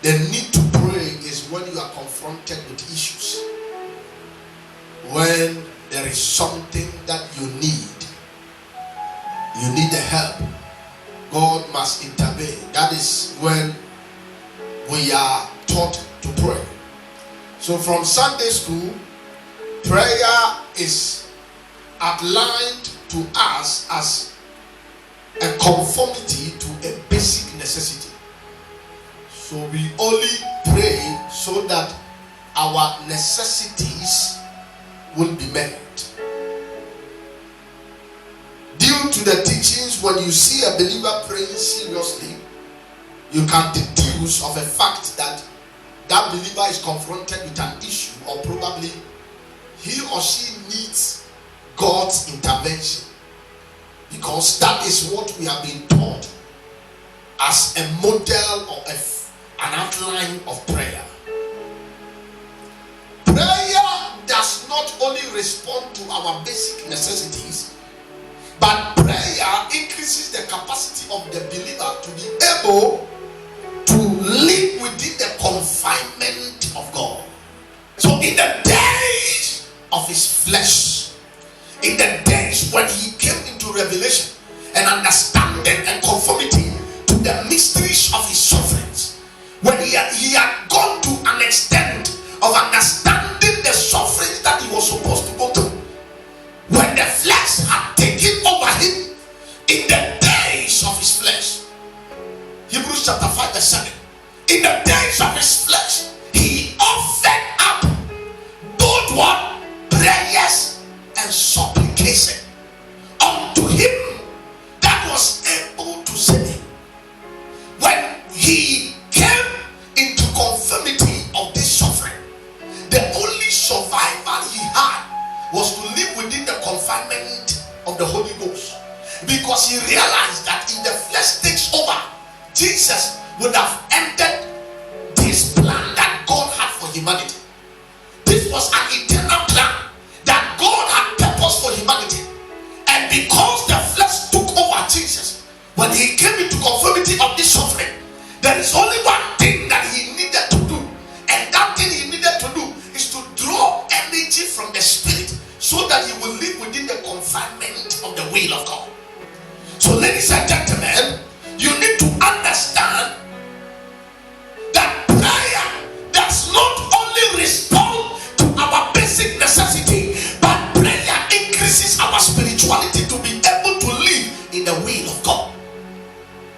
The need to pray is when you are confronted with issues. When there is something that you need the help, God must intervene. That is when we are taught to pray. So from Sunday school, prayer is outlined to us as a conformity to a basic necessity. So we only pray so that our necessities will be met. Due to the teachings, when you see a believer praying seriously, you can deduce of a fact that that believer is confronted with an issue, or probably he or she needs God's intervention, because that is what we have been taught as a model or an outline of prayer. Prayer does not only respond to our basic necessities, but prayer increases the capacity of the believer to be able to live within the confinement of God. So in the days of his flesh, in the days when he came into revelation and understanding and conformity to the mysteries of his sufferings, when he had gone to an extent of understanding the sufferings that he was supposed to go through, when the flesh had taken over him in the days of his flesh. Hebrews chapter 5 verse 7. In the days of his flesh, he offered up both what? Prayers and supplication unto him that was able to save him. When he came into conformity of this suffering, the only survival he had was to live within the confinement of the Holy Ghost, because he realized that if the flesh takes over, Jesus would have ended this plan that God had for humanity. This was an eternal plan that God had purposed for humanity, and because the flesh took over Jesus, when he came into conformity of this suffering, there is